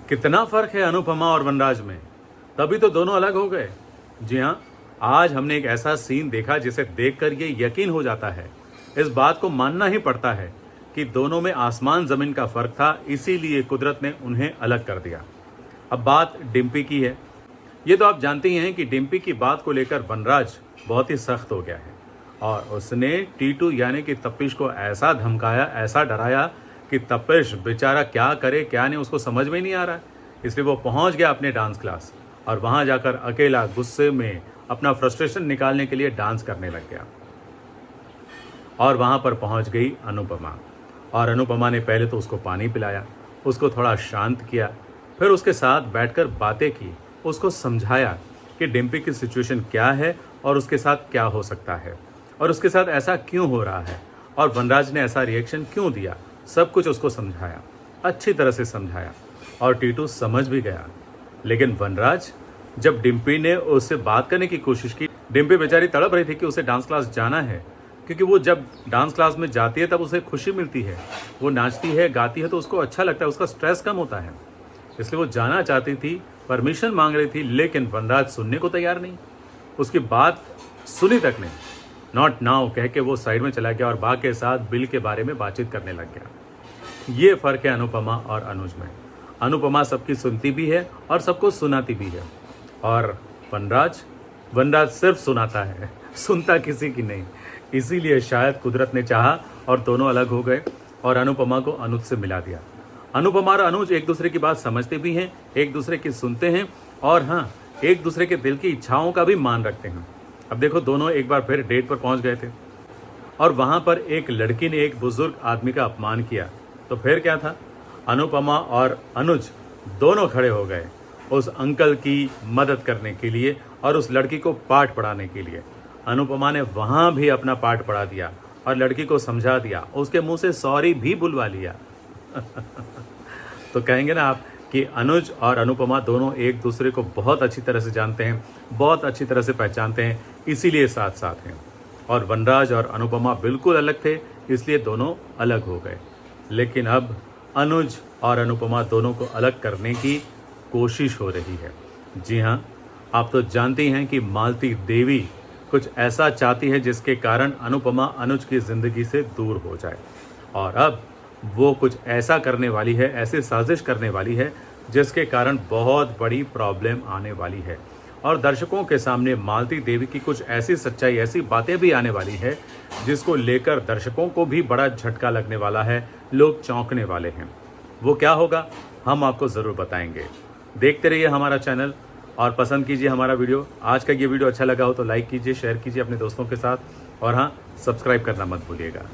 कितना फर्क है अनुपमा और वनराज में, तभी तो दोनों अलग हो गए। जी हाँ, आज हमने एक ऐसा सीन देखा जिसे देखकर ये यकीन हो जाता है, इस बात को मानना ही पड़ता है कि दोनों में आसमान जमीन का फर्क था, इसीलिए कुदरत ने उन्हें अलग कर दिया। अब बात डिम्पी की है। ये तो आप जानते ही हैं कि डिम्पी की बात को लेकर वनराज बहुत ही सख्त हो गया है और उसने टीटू यानी कि तपिश को ऐसा धमकाया, ऐसा डराया कि तपिश बेचारा क्या करे क्या नहीं उसको समझ में नहीं आ रहा है। इसलिए वो पहुंच गया अपने डांस क्लास और वहां जाकर अकेला गुस्से में अपना फ्रस्ट्रेशन निकालने के लिए डांस करने लग गया। और वहां पर पहुंच गई अनुपमा और अनुपमा ने पहले तो उसको पानी पिलाया, उसको थोड़ा शांत किया, फिर उसके साथ बैठकर बातें की, उसको समझाया कि डिम्पी की सिचुएशन क्या है और उसके साथ क्या हो सकता है और उसके साथ ऐसा क्यों हो रहा है और वनराज ने ऐसा रिएक्शन क्यों दिया। सब कुछ उसको समझाया, अच्छी तरह से समझाया और टीटू समझ भी गया। लेकिन वनराज, जब डिम्पी ने उससे बात करने की कोशिश की, डिम्पी बेचारी तड़प रही थी कि उसे डांस क्लास जाना है, क्योंकि वो जब डांस क्लास में जाती है तब उसे खुशी मिलती है, वो नाचती है गाती है तो उसको अच्छा लगता है, उसका स्ट्रेस कम होता है, इसलिए वो जाना चाहती थी, परमिशन मांग रही थी। लेकिन वनराज सुनने को तैयार नहीं, उसकी बात सुनी तक नहीं। नॉट नाउ कह के वो साइड में चला गया और बा के साथ बिल के बारे में बातचीत करने लग गया। ये फर्क है अनुपमा और अनुज में। अनुपमा सबकी सुनती भी है और सबको सुनाती भी है और वनराज सिर्फ सुनाता है, सुनता किसी की नहीं। इसीलिए शायद कुदरत ने चाहा और दोनों अलग हो गए और अनुपमा को अनुज से मिला दिया। अनुपमा और अनुज एक दूसरे की बात समझते भी हैं, एक दूसरे की सुनते हैं और हाँ, एक दूसरे के दिल की इच्छाओं का भी मान रखते हैं। अब देखो, दोनों एक बार फिर डेट पर पहुंच गए थे और वहां पर एक लड़की ने एक बुजुर्ग आदमी का अपमान किया, तो फिर क्या था, अनुपमा और अनुज दोनों खड़े हो गए उस अंकल की मदद करने के लिए और उस लड़की को पाठ पढ़ाने के लिए। अनुपमा ने वहां भी अपना पाठ पढ़ा दिया और लड़की को समझा दिया, उसके मुंह से सॉरी भी बुलवा लिया। तो कहेंगे ना आप कि अनुज और अनुपमा दोनों एक दूसरे को बहुत अच्छी तरह से जानते हैं, बहुत अच्छी तरह से पहचानते हैं, इसीलिए साथ साथ हैं। और वनराज और अनुपमा बिल्कुल अलग थे, इसलिए दोनों अलग हो गए। लेकिन अब अनुज और अनुपमा दोनों को अलग करने की कोशिश हो रही है। जी हाँ, आप तो जानती हैं कि मालती देवी कुछ ऐसा चाहती है जिसके कारण अनुपमा अनुज की ज़िंदगी से दूर हो जाए और अब वो कुछ ऐसा करने वाली है, ऐसी साजिश करने वाली है जिसके कारण बहुत बड़ी प्रॉब्लम आने वाली है और दर्शकों के सामने मालती देवी की कुछ ऐसी सच्चाई, ऐसी बातें भी आने वाली है जिसको लेकर दर्शकों को भी बड़ा झटका लगने वाला है, लोग चौंकने वाले हैं। वो क्या होगा, हम आपको ज़रूर बताएंगे। देखते रहिए हमारा चैनल और पसंद कीजिए हमारा वीडियो। आज का ये वीडियो अच्छा लगा हो तो लाइक कीजिए, शेयर कीजिए अपने दोस्तों के साथ और हाँ, सब्सक्राइब करना मत भूलिएगा।